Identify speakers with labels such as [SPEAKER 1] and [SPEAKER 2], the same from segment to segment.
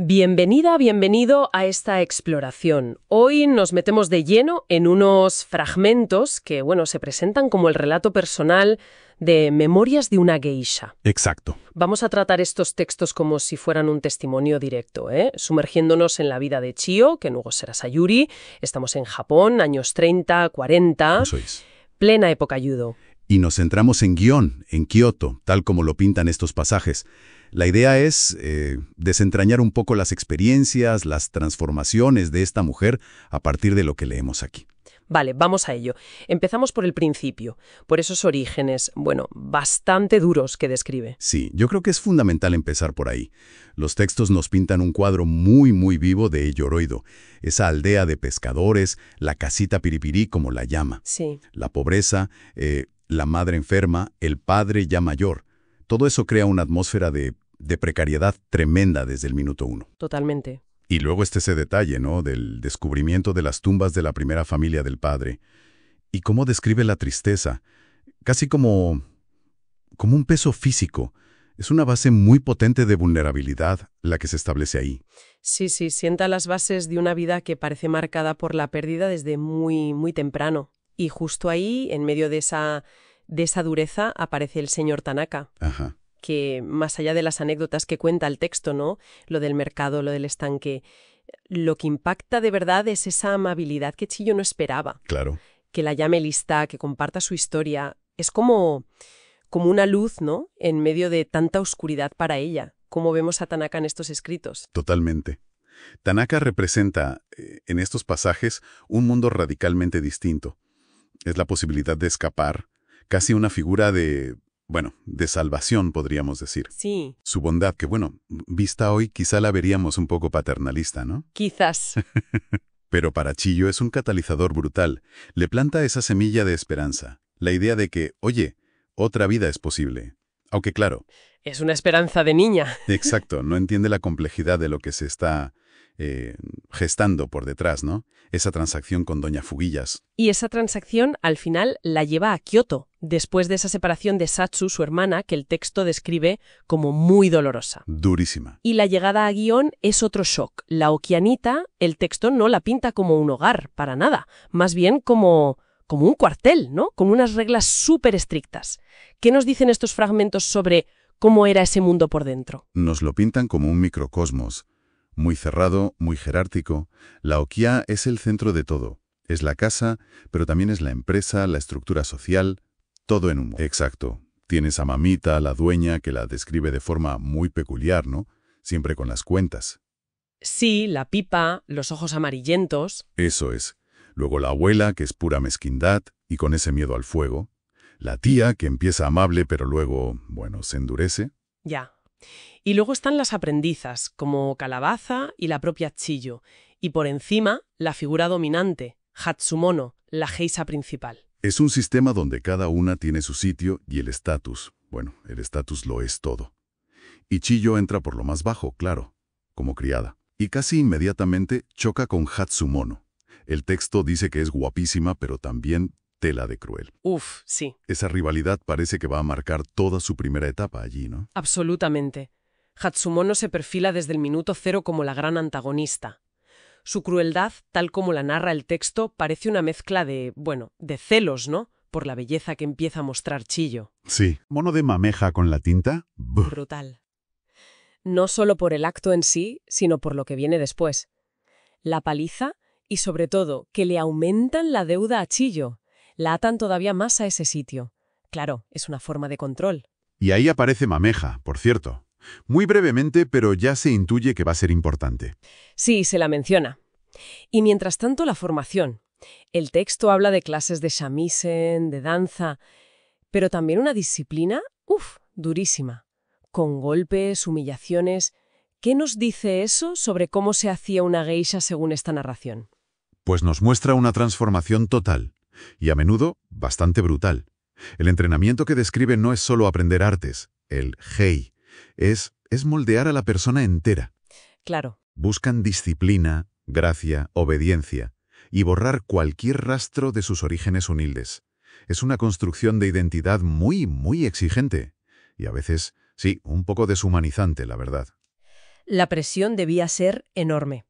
[SPEAKER 1] Bienvenida, bienvenido a esta exploración. Hoy nos metemos de lleno en unos fragmentos que, se presentan como el relato personal de Memorias de una geisha.
[SPEAKER 2] Exacto.
[SPEAKER 1] Vamos a tratar estos textos como si fueran un testimonio directo, sumergiéndonos en la vida de Chiyo, que luego será Sayuri. Estamos en Japón, años 30, 40,
[SPEAKER 2] Eso es.
[SPEAKER 1] plena época Yudo.
[SPEAKER 2] Y nos centramos en Gion, en Kioto, tal como lo pintan estos pasajes. La idea es desentrañar un poco las experiencias, las transformaciones de esta mujer a partir de lo que leemos aquí.
[SPEAKER 1] Vale, vamos a ello. Empezamos por el principio, por esos orígenes, bastante duros que describe.
[SPEAKER 2] Sí, yo creo que es fundamental empezar por ahí. Los textos nos pintan un cuadro muy, muy vivo de Yoroido, esa aldea de pescadores, la casita piripirí como la llama.
[SPEAKER 1] Sí.
[SPEAKER 2] La pobreza, la madre enferma, el padre ya mayor. Todo eso crea una atmósfera de precariedad tremenda desde el minuto uno.
[SPEAKER 1] Totalmente.
[SPEAKER 2] Y luego está ese detalle, ¿no?, del descubrimiento de las tumbas de la primera familia del padre. Y cómo describe la tristeza, casi como un peso físico. Es una base muy potente de vulnerabilidad la que se establece ahí.
[SPEAKER 1] Sí, sienta las bases de una vida que parece marcada por la pérdida desde muy, muy temprano. Y justo ahí, en medio de esa dureza, aparece el señor Tanaka.
[SPEAKER 2] Ajá.
[SPEAKER 1] Que más allá de las anécdotas que cuenta el texto, ¿no? Lo del mercado, lo del estanque, lo que impacta de verdad es esa amabilidad que Chiyo no esperaba.
[SPEAKER 2] Claro.
[SPEAKER 1] Que la llame lista, que comparta su historia. Es como una luz, ¿no?, en medio de tanta oscuridad para ella, como vemos a Tanaka en estos escritos.
[SPEAKER 2] Totalmente. Tanaka representa, en estos pasajes, un mundo radicalmente distinto. Es la posibilidad de escapar, casi una figura de salvación, podríamos decir.
[SPEAKER 1] Sí.
[SPEAKER 2] Su bondad, que vista hoy quizá la veríamos un poco paternalista, ¿no?
[SPEAKER 1] Quizás.
[SPEAKER 2] Pero para Chiyo es un catalizador brutal. Le planta esa semilla de esperanza. La idea de que, oye, otra vida es posible. Aunque claro.
[SPEAKER 1] Es una esperanza de niña.
[SPEAKER 2] Exacto, no entiende la complejidad de lo que se está gestando por detrás, ¿no? Esa transacción con Doña Fuguillas.
[SPEAKER 1] Y esa transacción, al final, la lleva a Kioto, después de esa separación de Satsu, su hermana, que el texto describe como muy dolorosa.
[SPEAKER 2] Durísima.
[SPEAKER 1] Y la llegada a Gion es otro shock. La Okianita, el texto no la pinta como un hogar, para nada. Más bien como un cuartel, ¿no? Con unas reglas súper estrictas. ¿Qué nos dicen estos fragmentos sobre cómo era ese mundo por dentro?
[SPEAKER 2] Nos lo pintan como un microcosmos. Muy cerrado, muy jerárquico. La okia es el centro de todo. Es la casa, pero también es la empresa, la estructura social, todo en uno. Exacto. Tienes a Mamita, la dueña, que la describe de forma muy peculiar, ¿no? Siempre con las cuentas.
[SPEAKER 1] Sí, la pipa, los ojos amarillentos.
[SPEAKER 2] Eso es. Luego la abuela, que es pura mezquindad y con ese miedo al fuego. La tía, que empieza amable, pero luego, se endurece.
[SPEAKER 1] Ya. Y luego están las aprendizas, como Calabaza y la propia Chiyo. Y por encima, la figura dominante, Hatsumono, la geisha principal.
[SPEAKER 2] Es un sistema donde cada una tiene su sitio y el estatus. El estatus lo es todo. Y Chiyo entra por lo más bajo, claro, como criada. Y casi inmediatamente choca con Hatsumono. El texto dice que es guapísima, pero también tela de cruel.
[SPEAKER 1] Uf, sí.
[SPEAKER 2] Esa rivalidad parece que va a marcar toda su primera etapa allí, ¿no?
[SPEAKER 1] Absolutamente. Hatsumono se perfila desde el minuto cero como la gran antagonista. Su crueldad, tal como la narra el texto, parece una mezcla de celos, ¿no?, por la belleza que empieza a mostrar Chiyo.
[SPEAKER 2] Sí. ¿Mono de mameja con la tinta?
[SPEAKER 1] Brutal. No solo por el acto en sí, sino por lo que viene después. La paliza y, sobre todo, que le aumentan la deuda a Chiyo. La atan todavía más a ese sitio. Claro, es una forma de control.
[SPEAKER 2] Y ahí aparece Mameja, por cierto. Muy brevemente, pero ya se intuye que va a ser importante.
[SPEAKER 1] Sí, se la menciona. Y mientras tanto, la formación. El texto habla de clases de shamisen, de danza, pero también una disciplina, durísima. Con golpes, humillaciones. ¿Qué nos dice eso sobre cómo se hacía una geisha según esta narración?
[SPEAKER 2] Pues nos muestra una transformación total, y a menudo bastante brutal. El entrenamiento que describe no es solo aprender artes, el hei, es moldear a la persona entera.
[SPEAKER 1] Claro.
[SPEAKER 2] Buscan disciplina, gracia, obediencia, y borrar cualquier rastro de sus orígenes humildes. Es una construcción de identidad muy, muy exigente, y a veces, sí, un poco deshumanizante, la verdad.
[SPEAKER 1] La presión debía ser enorme.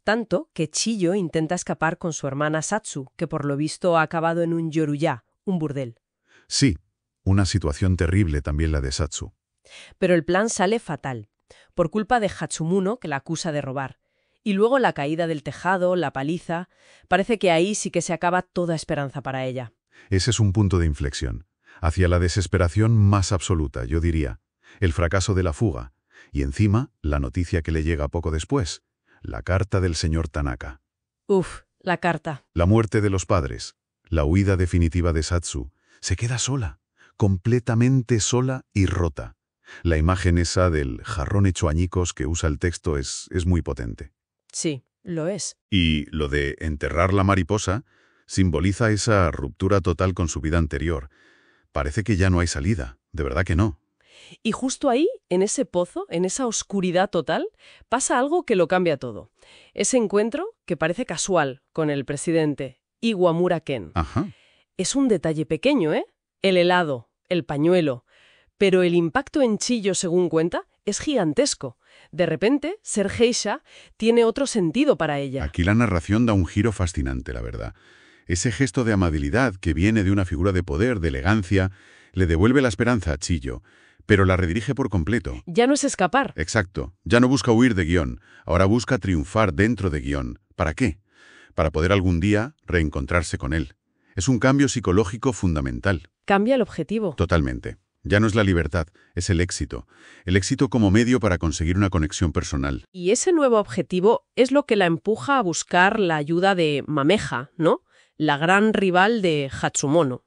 [SPEAKER 1] Tanto que Chiyo intenta escapar con su hermana Satsu, que por lo visto ha acabado en un yoruya, un burdel.
[SPEAKER 2] Sí, una situación terrible también la de Satsu.
[SPEAKER 1] Pero el plan sale fatal, por culpa de Hatsumuno, que la acusa de robar. Y luego la caída del tejado, la paliza. Parece que ahí sí que se acaba toda esperanza para ella.
[SPEAKER 2] Ese es un punto de inflexión, hacia la desesperación más absoluta, yo diría. El fracaso de la fuga. Y encima, la noticia que le llega poco después. La carta del señor Tanaka.
[SPEAKER 1] Uf, la carta.
[SPEAKER 2] La muerte de los padres. La huida definitiva de Satsu. Se queda sola. Completamente sola y rota. La imagen esa del jarrón hecho añicos que usa el texto es muy potente.
[SPEAKER 1] Sí, lo es.
[SPEAKER 2] Y lo de enterrar la mariposa simboliza esa ruptura total con su vida anterior. Parece que ya no hay salida, de verdad que no.
[SPEAKER 1] Y justo ahí, en ese pozo, en esa oscuridad total, pasa algo que lo cambia todo. Ese encuentro, que parece casual, con el presidente, Iwamura Ken.
[SPEAKER 2] Ajá.
[SPEAKER 1] Es un detalle pequeño, ¿eh? El helado, el pañuelo. Pero el impacto en Chiyo, según cuenta, es gigantesco. De repente, ser geisha tiene otro sentido para ella.
[SPEAKER 2] Aquí la narración da un giro fascinante, la verdad. Ese gesto de amabilidad que viene de una figura de poder, de elegancia, le devuelve la esperanza a Chiyo, pero la redirige por completo.
[SPEAKER 1] Ya no es escapar.
[SPEAKER 2] Exacto. Ya no busca huir de guión, ahora busca triunfar dentro de guión. ¿Para qué? Para poder algún día reencontrarse con él. Es un cambio psicológico fundamental.
[SPEAKER 1] Cambia el objetivo.
[SPEAKER 2] Totalmente. Ya no es la libertad, es el éxito. El éxito como medio para conseguir una conexión personal.
[SPEAKER 1] Y ese nuevo objetivo es lo que la empuja a buscar la ayuda de Mameja, ¿no? La gran rival de Hatsumono.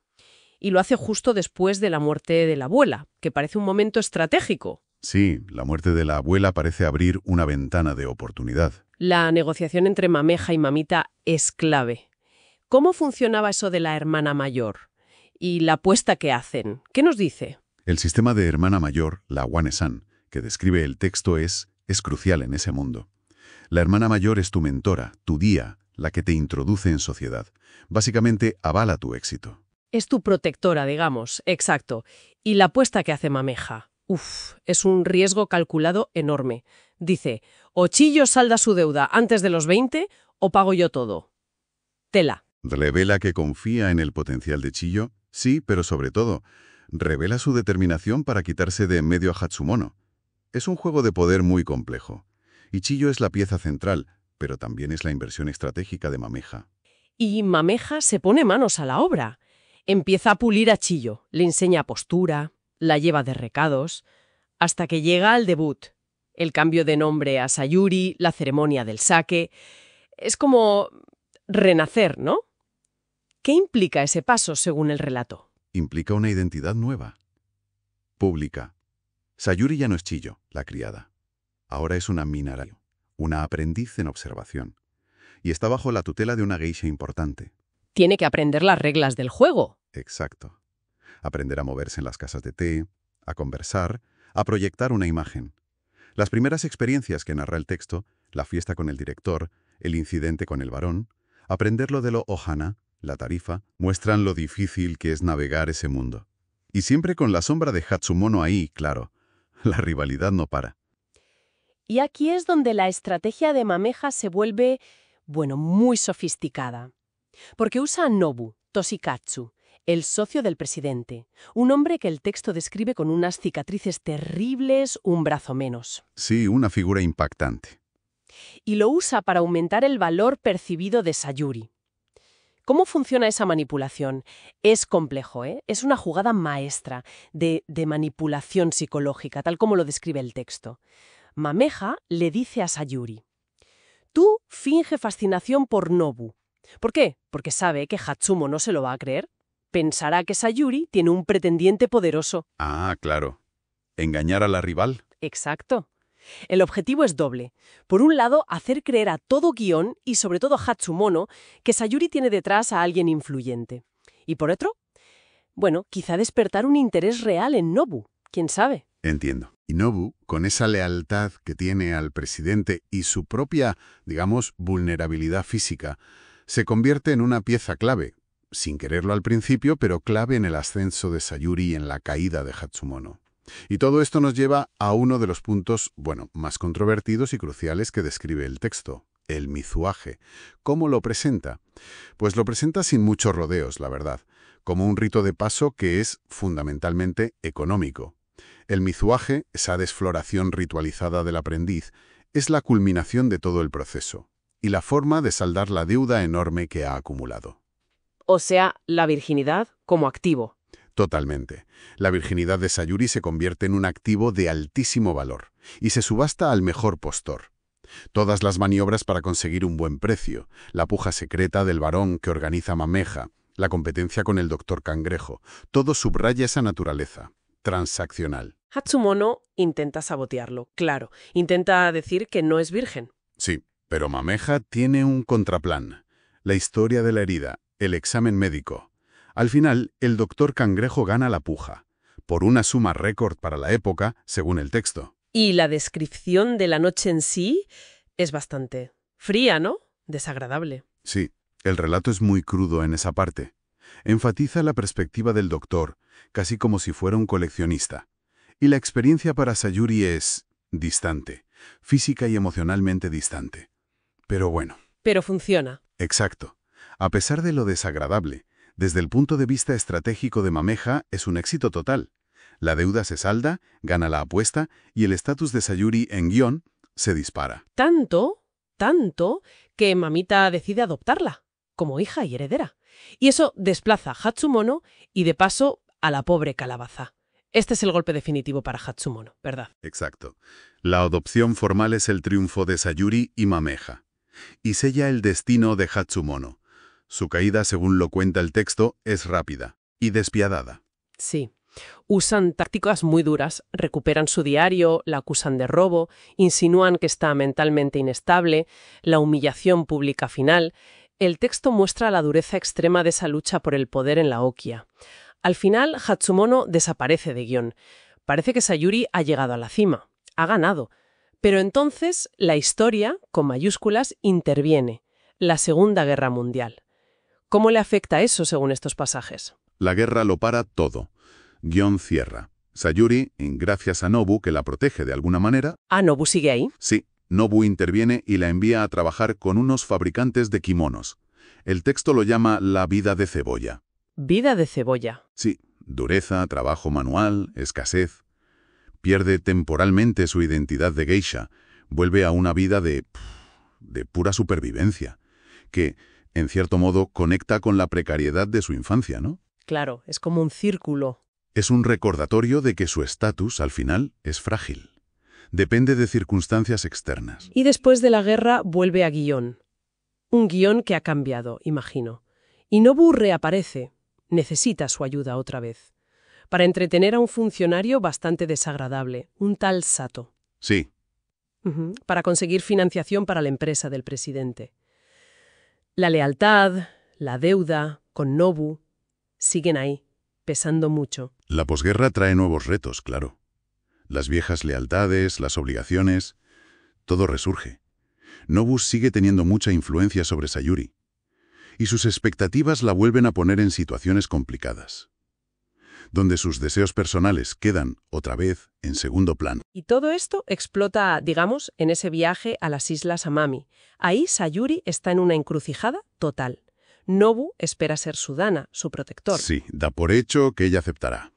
[SPEAKER 1] Y lo hace justo después de la muerte de la abuela, que parece un momento estratégico.
[SPEAKER 2] Sí, la muerte de la abuela parece abrir una ventana de oportunidad.
[SPEAKER 1] La negociación entre Mameja y Mamita es clave. ¿Cómo funcionaba eso de la hermana mayor? Y la apuesta que hacen. ¿Qué nos dice?
[SPEAKER 2] El sistema de hermana mayor, la Wane-san, que describe el texto es crucial en ese mundo. La hermana mayor es tu mentora, tu guía, la que te introduce en sociedad. Básicamente, avala tu éxito.
[SPEAKER 1] Es tu protectora, digamos, exacto. Y la apuesta que hace Mameja. Es un riesgo calculado enorme. Dice, o Chiyo salda su deuda antes de los 20 o pago yo todo. Tela.
[SPEAKER 2] ¿Revela que confía en el potencial de Chiyo? Sí, pero sobre todo, revela su determinación para quitarse de en medio a Hatsumono. Es un juego de poder muy complejo. Y Chiyo es la pieza central, pero también es la inversión estratégica de Mameja.
[SPEAKER 1] Y Mameja se pone manos a la obra. Empieza a pulir a Chiyo, le enseña postura, la lleva de recados, hasta que llega al debut. El cambio de nombre a Sayuri, la ceremonia del sake. Es como renacer, ¿no? ¿Qué implica ese paso según el relato?
[SPEAKER 2] Implica una identidad nueva. Pública. Sayuri ya no es Chiyo, la criada. Ahora es una Minarayo, una aprendiz en observación. Y está bajo la tutela de una geisha importante.
[SPEAKER 1] Tiene que aprender las reglas del juego.
[SPEAKER 2] Exacto. Aprender a moverse en las casas de té, a conversar, a proyectar una imagen. Las primeras experiencias que narra el texto, la fiesta con el director, el incidente con el varón, aprender lo de lo ohana, la tarifa, muestran lo difícil que es navegar ese mundo. Y siempre con la sombra de Hatsumono ahí, claro. La rivalidad no para.
[SPEAKER 1] Y aquí es donde la estrategia de Mameja se vuelve, muy sofisticada. Porque usa a Nobu, Toshikatsu, el socio del presidente, un hombre que el texto describe con unas cicatrices terribles, un brazo menos.
[SPEAKER 2] Sí, una figura impactante.
[SPEAKER 1] Y lo usa para aumentar el valor percibido de Sayuri. ¿Cómo funciona esa manipulación? Es complejo, ¿eh? Es una jugada maestra de manipulación psicológica, tal como lo describe el texto. Mameja le dice a Sayuri, tú finge fascinación por Nobu. ¿Por qué? Porque sabe que Hatsumo no se lo va a creer. Pensará que Sayuri tiene un pretendiente poderoso.
[SPEAKER 2] Ah, claro. ¿Engañar a la rival?
[SPEAKER 1] Exacto. El objetivo es doble. Por un lado, hacer creer a todo guión, y sobre todo a Hatsumono, que Sayuri tiene detrás a alguien influyente. Y por otro, quizá despertar un interés real en Nobu. ¿Quién sabe?
[SPEAKER 2] Entiendo. Y Nobu, con esa lealtad que tiene al presidente y su propia, digamos, vulnerabilidad física, se convierte en una pieza clave, sin quererlo al principio, pero clave en el ascenso de Sayuri y en la caída de Hatsumono. Y todo esto nos lleva a uno de los puntos, más controvertidos y cruciales que describe el texto, el mizuaje. ¿Cómo lo presenta? Pues lo presenta sin muchos rodeos, la verdad, como un rito de paso que es fundamentalmente económico. El mizuaje, esa desfloración ritualizada del aprendiz, es la culminación de todo el proceso y la forma de saldar la deuda enorme que ha acumulado.
[SPEAKER 1] O sea, la virginidad como activo.
[SPEAKER 2] Totalmente. La virginidad de Sayuri se convierte en un activo de altísimo valor y se subasta al mejor postor. Todas las maniobras para conseguir un buen precio, la puja secreta del varón que organiza Mameja, la competencia con el doctor Cangrejo, todo subraya esa naturaleza transaccional.
[SPEAKER 1] Hatsumono intenta sabotearlo, claro. Intenta decir que no es virgen.
[SPEAKER 2] Sí, pero Mameja tiene un contraplan. La historia de la herida, el examen médico. Al final, el doctor Cangrejo gana la puja, por una suma récord para la época, según el texto.
[SPEAKER 1] Y la descripción de la noche en sí es bastante fría, ¿no? Desagradable.
[SPEAKER 2] Sí, el relato es muy crudo en esa parte. Enfatiza la perspectiva del doctor, casi como si fuera un coleccionista. Y la experiencia para Sayuri es distante, física y emocionalmente distante. Pero bueno.
[SPEAKER 1] Pero funciona.
[SPEAKER 2] Exacto. A pesar de lo desagradable, desde el punto de vista estratégico de Mameja es un éxito total. La deuda se salda, gana la apuesta y el estatus de Sayuri en guión se dispara.
[SPEAKER 1] Tanto que Mamita decide adoptarla como hija y heredera. Y eso desplaza a Hatsumono y de paso a la pobre calabaza. Este es el golpe definitivo para Hatsumono, ¿verdad?
[SPEAKER 2] Exacto. La adopción formal es el triunfo de Sayuri y Mameja. Y sella el destino de Hatsumono. Su caída, según lo cuenta el texto, es rápida y despiadada.
[SPEAKER 1] Sí. Usan tácticas muy duras, recuperan su diario, la acusan de robo, insinúan que está mentalmente inestable, la humillación pública final. El texto muestra la dureza extrema de esa lucha por el poder en la Okia. Al final, Hatsumono desaparece de guión. Parece que Sayuri ha llegado a la cima, ha ganado. Pero entonces la historia, con mayúsculas, interviene. La Segunda Guerra Mundial. ¿Cómo le afecta eso según estos pasajes?
[SPEAKER 2] La guerra lo para todo. Guión cierra. Sayuri, gracias a Nobu, que la protege de alguna manera...
[SPEAKER 1] ¿Ah, Nobu sigue ahí?
[SPEAKER 2] Sí, Nobu interviene y la envía a trabajar con unos fabricantes de kimonos. El texto lo llama la vida de cebolla.
[SPEAKER 1] Vida de cebolla.
[SPEAKER 2] Sí, dureza, trabajo manual, escasez. Pierde temporalmente su identidad de geisha, vuelve a una vida de pura supervivencia, que, en cierto modo, conecta con la precariedad de su infancia, ¿no?
[SPEAKER 1] Claro, es como un círculo.
[SPEAKER 2] Es un recordatorio de que su estatus, al final, es frágil. Depende de circunstancias externas.
[SPEAKER 1] Y después de la guerra vuelve a guión. Un guión que ha cambiado, imagino. Y Nobu reaparece. Necesita su ayuda otra vez. Para entretener a un funcionario bastante desagradable, un tal Sato.
[SPEAKER 2] Sí.
[SPEAKER 1] Para conseguir financiación para la empresa del presidente. La lealtad, la deuda, con Nobu, siguen ahí, pesando mucho.
[SPEAKER 2] La posguerra trae nuevos retos, claro. Las viejas lealtades, las obligaciones, todo resurge. Nobu sigue teniendo mucha influencia sobre Sayuri, y sus expectativas la vuelven a poner en situaciones complicadas, donde sus deseos personales quedan, otra vez, en segundo plano.
[SPEAKER 1] Y todo esto explota, digamos, en ese viaje a las Islas Amami. Ahí Sayuri está en una encrucijada total. Nobu espera ser su dana, su protector.
[SPEAKER 2] Sí, da por hecho que ella aceptará.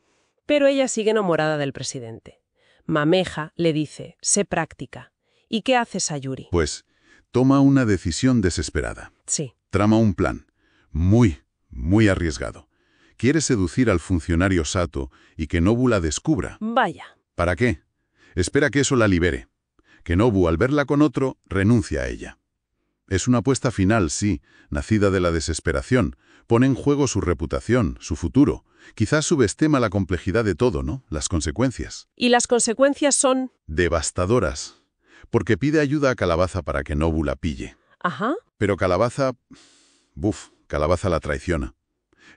[SPEAKER 1] Pero ella sigue enamorada del presidente. Mameja le dice, sé práctica. ¿Y qué hace Sayuri?
[SPEAKER 2] Pues toma una decisión desesperada.
[SPEAKER 1] Sí.
[SPEAKER 2] Trama un plan, muy arriesgado. Quiere seducir al funcionario Sato y que Nobu la descubra.
[SPEAKER 1] Vaya.
[SPEAKER 2] ¿Para qué? Espera que eso la libere. Que Nobu, al verla con otro, renuncia a ella. Es una apuesta final, sí, nacida de la desesperación. Pone en juego su reputación, su futuro. Quizás subestima la complejidad de todo, ¿no? Las consecuencias.
[SPEAKER 1] ¿Y las consecuencias son?
[SPEAKER 2] Devastadoras. Porque pide ayuda a Calabaza para que Nobu la pille.
[SPEAKER 1] Ajá.
[SPEAKER 2] Pero Calabaza la traiciona.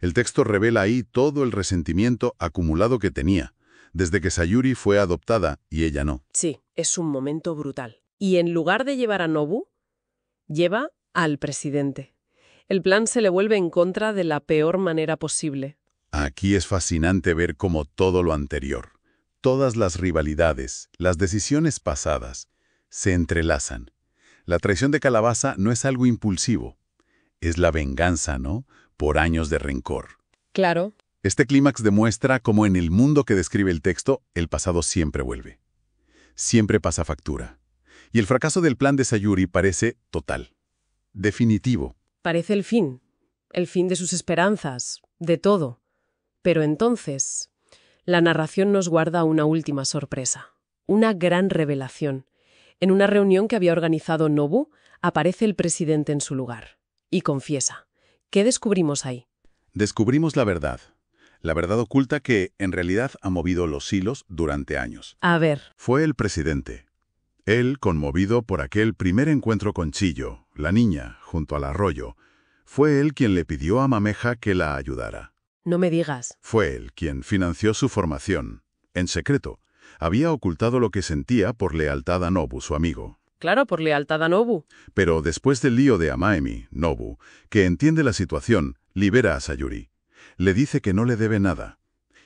[SPEAKER 2] El texto revela ahí todo el resentimiento acumulado que tenía, desde que Sayuri fue adoptada y ella no.
[SPEAKER 1] Sí, es un momento brutal. Y en lugar de llevar a Nobu, lleva al presidente. El plan se le vuelve en contra de la peor manera posible.
[SPEAKER 2] Aquí es fascinante ver cómo todo lo anterior, Todas las rivalidades, las decisiones pasadas, se entrelazan. La traición de Calabaza no es algo impulsivo. Es la venganza, ¿no? Por años de rencor.
[SPEAKER 1] Claro.
[SPEAKER 2] Este clímax demuestra cómo en el mundo que describe el texto, el pasado siempre vuelve. Siempre pasa factura. Y el fracaso del plan de Sayuri parece total. Definitivo.
[SPEAKER 1] Parece el fin de sus esperanzas, de todo. Pero entonces, la narración nos guarda una última sorpresa, una gran revelación. En una reunión que había organizado Nobu, aparece el presidente en su lugar y confiesa. ¿Qué descubrimos ahí?
[SPEAKER 2] Descubrimos la verdad oculta que, en realidad, ha movido los hilos durante años.
[SPEAKER 1] A ver,
[SPEAKER 2] Fue el presidente. Él, conmovido por aquel primer encuentro con Chillo, la niña, junto al arroyo, fue él quien le pidió a Mameja que la ayudara.
[SPEAKER 1] no me digas.
[SPEAKER 2] Fue él quien financió su formación. En secreto, había ocultado lo que sentía por lealtad a Nobu, su amigo.
[SPEAKER 1] Claro, por lealtad a Nobu.
[SPEAKER 2] Pero después del lío de Amaemi, Nobu, que entiende la situación, libera a Sayuri. Le dice que no le debe nada.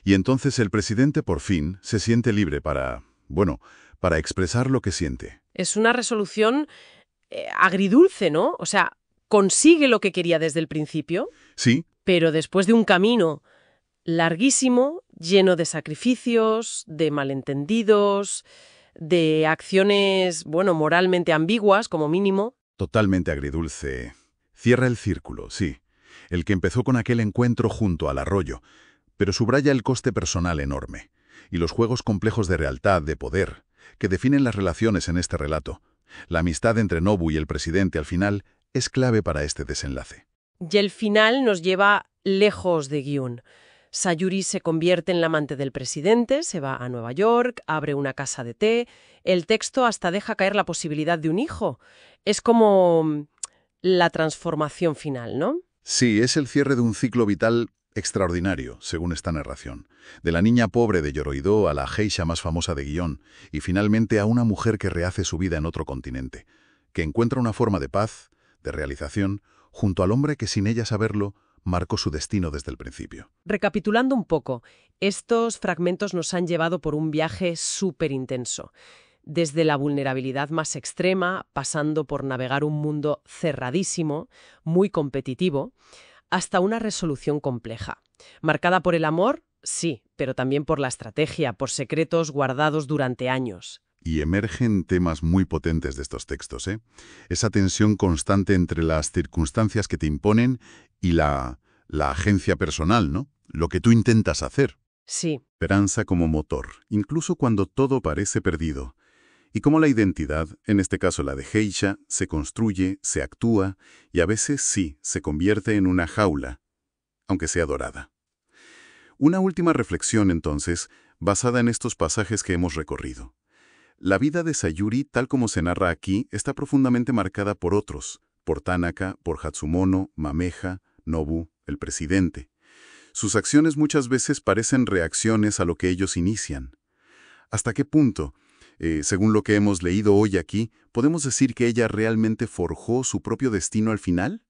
[SPEAKER 2] Y entonces el presidente por fin se siente libre para expresar lo que siente.
[SPEAKER 1] Es una resolución agridulce, ¿no? O sea, consigue lo que quería desde el principio,
[SPEAKER 2] Sí,
[SPEAKER 1] pero después de un camino larguísimo, lleno de sacrificios, de malentendidos, de acciones, moralmente ambiguas, como mínimo.
[SPEAKER 2] totalmente agridulce. Cierra el círculo, sí. El que empezó con aquel encuentro junto al arroyo, pero subraya el coste personal enorme y los juegos complejos de lealtad, de poder, que definen las relaciones en este relato. La amistad entre Nobu y el presidente al final es clave para este desenlace.
[SPEAKER 1] Y el final nos lleva lejos de Gyun. Sayuri se convierte en la amante del presidente, se va a Nueva York, abre una casa de té. El texto hasta deja caer la posibilidad de un hijo. Es como la transformación final, ¿no?
[SPEAKER 2] Sí, es el cierre de un ciclo vital extraordinario, según esta narración. De la niña pobre de Yorohiro a la geisha más famosa de Gion, y finalmente a una mujer que rehace su vida en otro continente, que encuentra una forma de paz, de realización, junto al hombre que sin ella saberlo, marcó su destino desde el principio.
[SPEAKER 1] Recapitulando un poco, estos fragmentos nos han llevado por un viaje súper intenso. Desde la vulnerabilidad más extrema, pasando por navegar un mundo cerradísimo, muy competitivo, hasta una resolución compleja. Marcada por el amor, sí, pero también por la estrategia, por secretos guardados durante años.
[SPEAKER 2] Y emergen temas muy potentes de estos textos, ¿eh? Esa tensión constante entre las circunstancias que te imponen y la agencia personal, ¿no? Lo que tú intentas hacer.
[SPEAKER 1] Sí.
[SPEAKER 2] Esperanza como motor, incluso cuando todo parece perdido. Y cómo la identidad, en este caso la de geisha, se construye, se actúa y a veces sí, se convierte en una jaula, aunque sea dorada. Una última reflexión, entonces, basada en estos pasajes que hemos recorrido. La vida de Sayuri, tal como se narra aquí, está profundamente marcada por otros, por Tanaka, por Hatsumono, Mameja, Nobu, el presidente. Sus acciones muchas veces parecen reacciones a lo que ellos inician. ¿Hasta qué punto, según lo que hemos leído hoy aquí, podemos decir que ella realmente forjó su propio destino al final?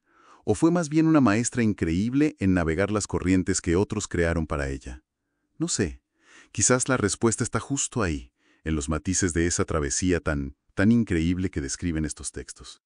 [SPEAKER 2] ¿O fue más bien una maestra increíble en navegar las corrientes que otros crearon para ella? No sé. Quizás la respuesta está justo ahí, en los matices de esa travesía tan increíble que describen estos textos.